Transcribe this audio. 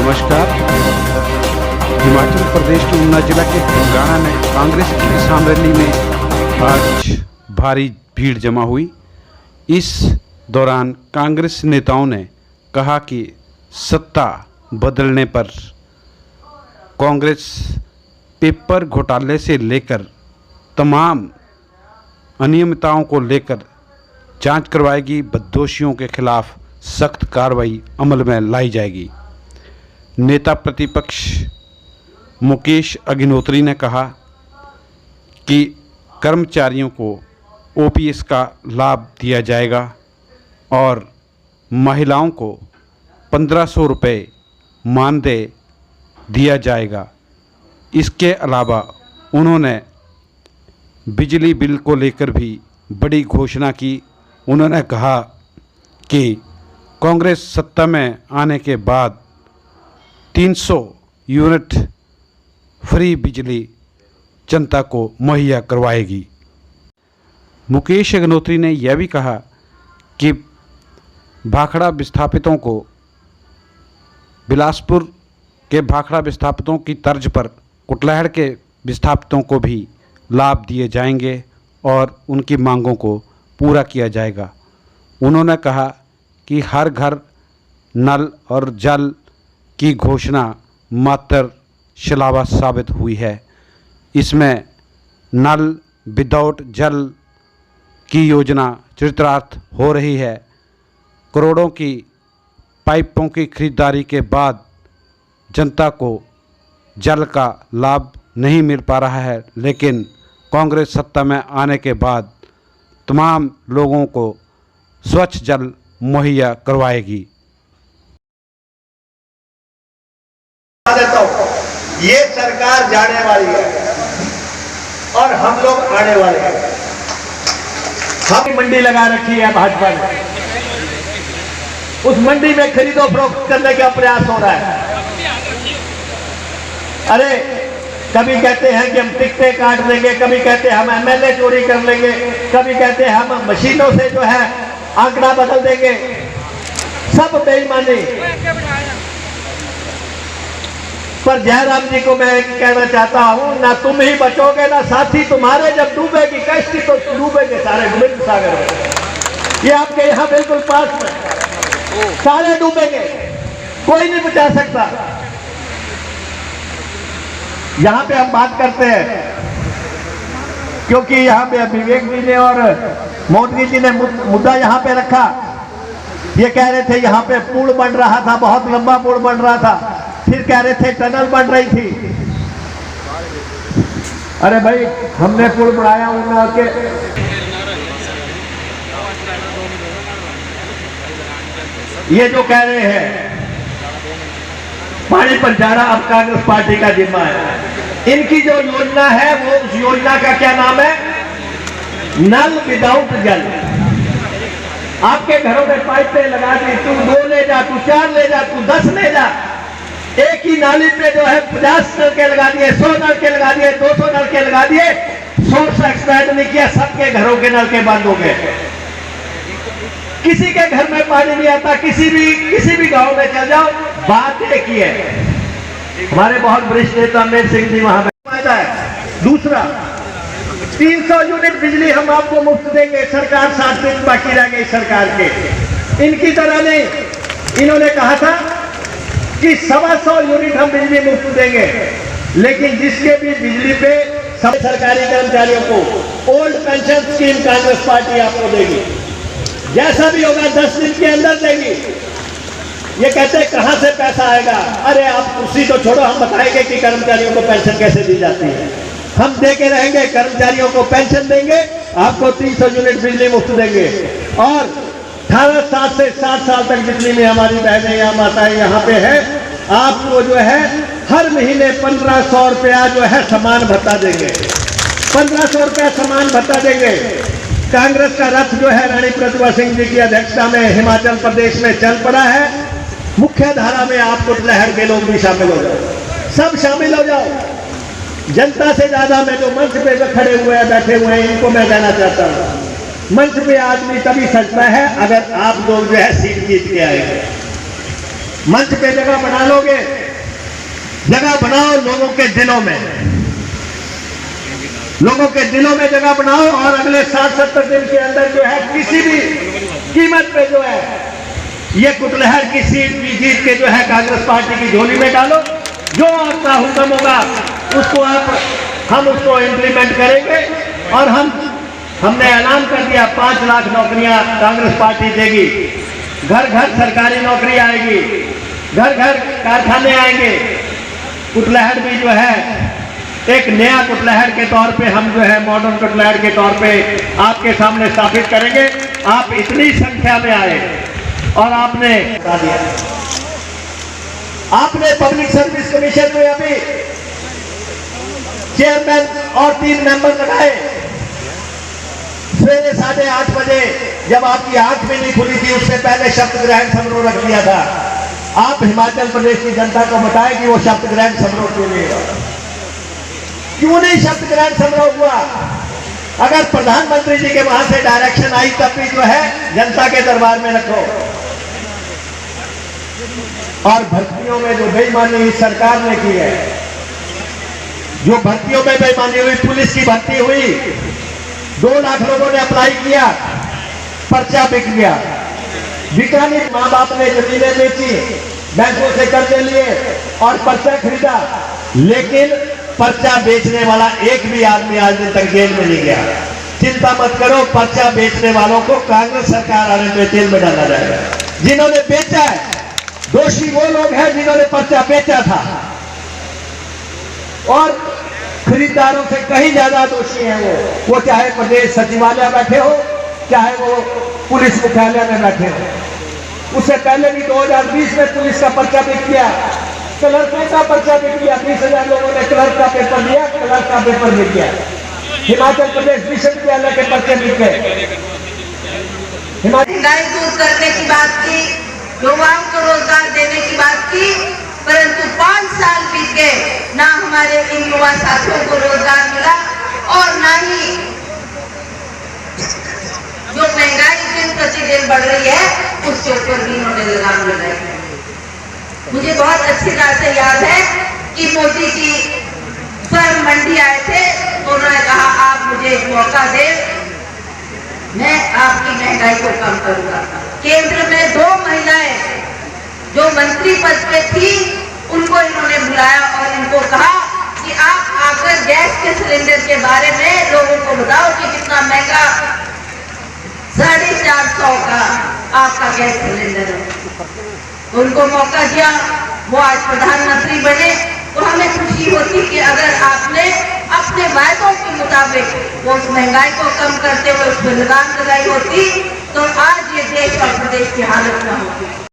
नमस्कार। हिमाचल प्रदेश के ऊना जिला के बंगाणा में कांग्रेस की किसान रैली में आज भारी भीड़ जमा हुई। इस दौरान कांग्रेस नेताओं ने कहा कि सत्ता बदलने पर कांग्रेस पेपर घोटाले से लेकर तमाम अनियमितताओं को लेकर जांच करवाएगी, दोषियों के खिलाफ सख्त कार्रवाई अमल में लाई जाएगी। नेता प्रतिपक्ष मुकेश अग्निहोत्री ने कहा कि कर्मचारियों को ओपीएस का लाभ दिया जाएगा और महिलाओं को 1500 रुपये मानदेय दिया जाएगा। इसके अलावा उन्होंने बिजली बिल को लेकर भी बड़ी घोषणा की। उन्होंने कहा कि कांग्रेस सत्ता में आने के बाद 300 यूनिट फ्री बिजली जनता को मुहैया करवाएगी। मुकेश अग्निहोत्री ने यह भी कहा कि भाखड़ा विस्थापितों को बिलासपुर के भाखड़ा विस्थापितों की तर्ज पर कुटलैहड़ के विस्थापितों को भी लाभ दिए जाएंगे और उनकी मांगों को पूरा किया जाएगा। उन्होंने कहा कि हर घर नल और जल की घोषणा मात्र शिलावा साबित हुई है। इसमें नल विदाउट जल की योजना चरितार्थ हो रही है। करोड़ों की पाइपों की खरीदारी के बाद जनता को जल का लाभ नहीं मिल पा रहा है, लेकिन कांग्रेस सत्ता में आने के बाद तमाम लोगों को स्वच्छ जल मुहैया करवाएगी। ये सरकार जाने वाली है और हम लोग आने वाले हैं। हम मंडी लगा रखी है भाजपा ने, उस मंडी में खरीदो फरोख्त करने का प्रयास हो रहा है। अरे कभी कहते हैं कि हम टिकटें काट लेंगे, कभी कहते हैं हम एमएलए चोरी कर लेंगे, कभी कहते हैं हम मशीनों से जो है आंकड़ा बदल देंगे। सब बेईमानी। पर जयराम जी को मैं कहना चाहता हूं, ना तुम ही बचोगे ना साथी तुम्हारे। जब डूबेगी कश्ती तो डूबेंगे सारे गोविंद सागर में। ये आपके यहाँ बिल्कुल पास में सारे डूबेंगे, कोई नहीं बचा सकता। यहाँ पे हम बात करते हैं क्योंकि यहाँ पे विवेक जी ने और मोदी जी ने मुद्दा यहाँ पे रखा। ये कह रहे थे यहाँ पे पुल बन रहा था, बहुत लंबा पुल बन रहा था, फिर कह रहे थे टनल बन रही थी। अरे भाई हमने पुल बनाया ऊना के, ये जो कह रहे हैं पानी पहुंचाना अब कांग्रेस पार्टी का जिम्मा है। इनकी जो योजना है वो उस योजना का क्या नाम है? नल विदाउट जल। आपके घरों में पाइपें लगा दी, तू 2 ले जा, तू 4 ले जा, तू 10 ले जा। एक ही नाली पे जो है 50 नलके लगा दिए, 100 नलके लगा दिए, 200 नलके लगा दिए, सोर्स एक्सपेंड नहीं किया, सबके घरों के नलके बंद हो गए। किसी के घर में पानी नहीं आता। किसी भी गांव में चल जाओ, बात एक ही है। हमारे बहुत वरिष्ठ नेता अमेर सिंह जी वहां फायदा है। दूसरा, 300 यूनिट बिजली हम आपको मुफ्त देंगे। सरकार 60 दिन बाकी रह गई सरकार के। इनकी तरह नहीं, इन्होंने कहा था कि 125 यूनिट हम बिजली मुफ्त देंगे, लेकिन जिसके भी बिजली पे सब सरकारी कर्मचारियों को old pension scheme Congress party आपको देगी। जैसा भी होगा 10 दिन के अंदर देगी। ये कहते हैं कहां से पैसा आएगा? अरे आप कुर्सी तो छोड़ो, हम बताएंगे कि कर्मचारियों को पेंशन कैसे दी जाती है। हम दे के रहेंगे, कर्मचारियों को पेंशन देंगे, आपको 300 यूनिट बिजली मुफ्त देंगे। और 18 से 60 साल तक जितनी भी हमारी बहनें या माताएं यहाँ पे है, आपको जो है हर महीने 1500 रुपया जो है समान भत्ता देंगे। 1500 रुपया समान भत्ता देंगे। कांग्रेस का रथ जो है रानी प्रतिभा सिंह जी की अध्यक्षता में हिमाचल प्रदेश में चल पड़ा है। मुख्य धारा में आप कुटलैहड़ के लोग भी शामिल हो जाओ, सब शामिल हो जाओ। जनता से ज्यादा मैं जो मंच पे जो खड़े हुए हैं, बैठे हुए हैं, इनको मैं कहना चाहता हूँ, मंच पे आदमी तभी सजता है अगर आप लोग जो है सीट जीत के आएंगे। मंच पे जगह बना लोगे जगह बनाओ लोगों के दिलों में, लोगों के दिलों में जगह बनाओ और अगले 60-70 दिन के अंदर जो है किसी भी कीमत पे जो है ये कुटलहर की सीट भी जीत के जो है कांग्रेस पार्टी की झोली में डालो। जो आपका हुक्म होगा उसको हम उसको इम्प्लीमेंट करेंगे और हमने ऐलान कर दिया 5 लाख नौकरियां कांग्रेस पार्टी देगी, घर घर सरकारी नौकरी आएगी, घर घर कारखाने आएंगे। कुटलहर भी जो है एक नया कुटलहर के तौर पे हम जो है मॉडर्न कुटलहर के तौर पे आपके सामने स्थापित करेंगे। आप इतनी संख्या में आए और आपने बता दिया, आपने पब्लिक सर्विस कमीशन में अभी चेयरमैन और 3 मेंबर लगाए। सवेरे 8:30 बजे जब आपकी आंख भी नहीं खुली थी उससे पहले शपथ ग्रहण समारोह रख दिया था। आप हिमाचल प्रदेश की जनता को बताएं कि वो शपथ ग्रहण समारोह क्यों नहीं हुआ, क्यों नहीं शपथ ग्रहण समारोह हुआ। अगर प्रधानमंत्री जी के वहां से डायरेक्शन आई तब भी जो है जनता के दरबार में रखो। और भर्तियों में जो बेईमानी इस सरकार ने की है, जो भर्तियों में बेईमानी हुई, पुलिस की भर्ती हुई, 2 लाख लोगों ने अप्लाई किया, पर्चा बिक गया। बिकानी माँ बाप ने जमीनें बेची, बैंकों से कर्जे लिए और पर्चा खरीदा, लेकिन पर्चा बेचने वाला एक भी आदमी आज दिन तक जेल में नहीं गया। चिंता मत करो, पर्चा बेचने वालों को कांग्रेस सरकार आने में जेल में डाला जाएगा। जिन्होंने बेचा है, दोषी वो लोग हैं जिन्होंने पर्चा बेचा था और खरीदारों से कहीं ज्यादा दोषी हैं वो चाहे प्रदेश सचिवालय बैठे हो, चाहे वो पुलिस मुख्यालय में बैठे हो। उससे पहले भी 2020 में पुलिस का पर्चा बिक गया, क्लर्कों का पर्चा बिक गया। 20,000 लोगों ने क्लर्क का पेपर दिया, क्लर्क का पेपर बिक गया। हिमाचल प्रदेश विश्वविद्यालय के पर्चे बिक गए। महंगाई दूर करने की बात की, युवाओं को रोजगार देने की बात की, परंतु 5 साल बीत गए, ना हमारे इन युवा साथियों को रोजगार मिला और ना ही जो महंगाई दिन प्रतिदिन बढ़ रही है उसके ऊपर भी इन्होंने लगाम लगाई। मुझे बहुत अच्छी तरह से याद है कि मोदी जी स्वयं मंडी आए थे, उन्होंने कहा आप मुझे एक मौका दें, मैं आपकी महंगाई को कम करूंगा। केंद्र में 2 महिलाएं जो मंत्री पद पे थी उनको इन्होंने बुलाया और इनको कहा कि आप आकर गैस के सिलेंडर के बारे में लोगों को बताओ कि कितना महंगा 450 का आपका गैस सिलेंडर है। उनको मौका दिया, वो आज प्रधानमंत्री बने। तो हमें खुशी होती कि अगर आपने अपने वायदों के मुताबिक वो उस महंगाई को कम करते हुए उस पर लगाम लगाई होती तो आज ये देश और प्रदेश की हालत न होती।